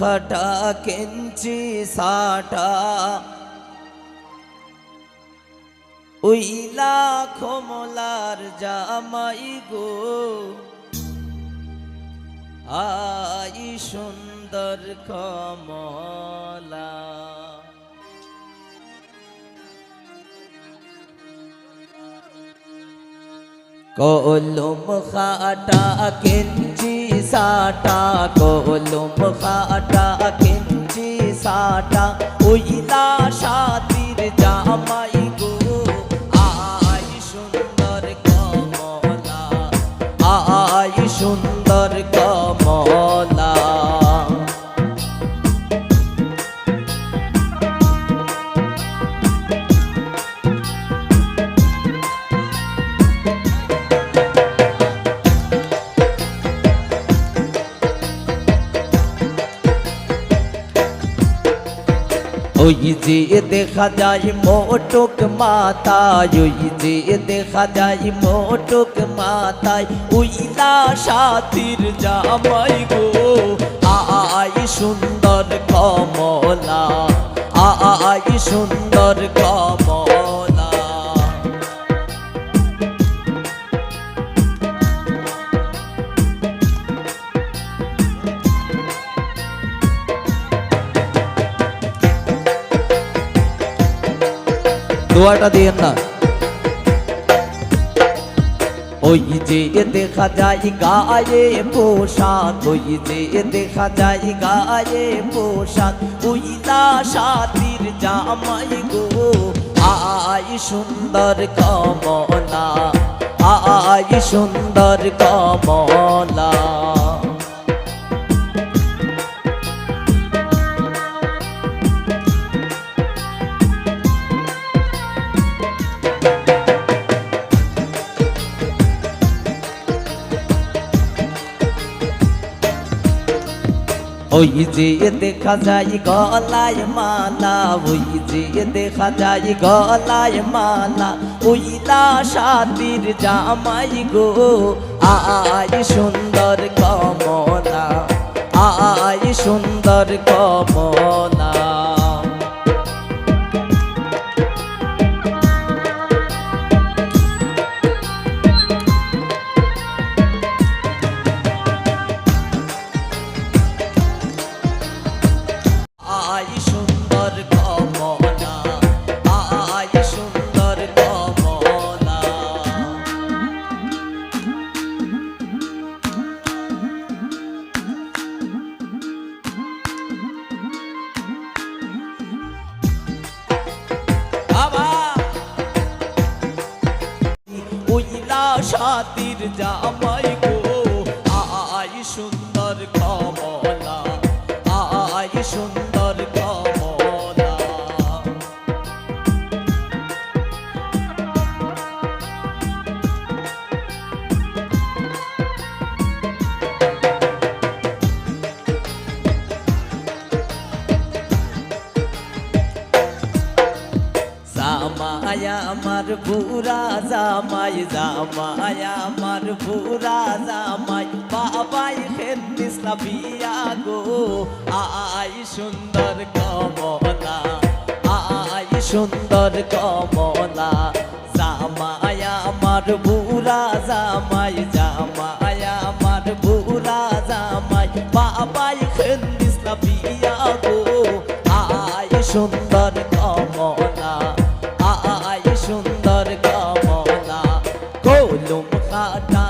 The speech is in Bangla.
খাটা কেঞ্চি সাটা উইলা খোমলার জামাই গো আই সুন্দর কমলা কলম খাটা কেঞ্চি সাটা কলম খাটা কেঞ্চি সাটা উইলা সাতির জামাই গো আই সুন্দর কমলা আই সুন্দর কমলা ওই যে দেখা যায় মোটক মাথায় ওই যে দেখা যায় মোটক মাথায় উইলা সাতির জামাই গো আই সুন্দর কমলা আই সুন্দর কমলা দোয়াটা দিয়েন না ওই যে দেখা যায় গায়ে পোশাক ওই যে দেখা যায় গায়ে পোশাক উইলা সাতির জামাই গো আই সুন্দর কমলা আই সুন্দর কমলা ওই যে দেখা যায় গলায় মালা ওই যে দেখা যায় গলায় মালা উইলা সাতির জামাই গো আই সুন্দর কমলা আই সুন্দর কমলা আই সুন্দর কমলা আই সুন্দর কমলা বাবা উইলা সাতির জামাই গো আই সুন্দর কমলা আই সুন্দর কমলা জামাই আমার বুড়া জামাই জামাই আমার বুড়া জামাই বাবাই খেদিস না বিয়া গো আই সুন্দর কমলা আই সুন্দর কমলা জামাই আমার বুড়া জামাই জামাই আমার বুড়া জামাই বাবাই খেদিস না বিয়া গো আই সুন্দর কমলা আই সুন্দর কমলা কলম খাটা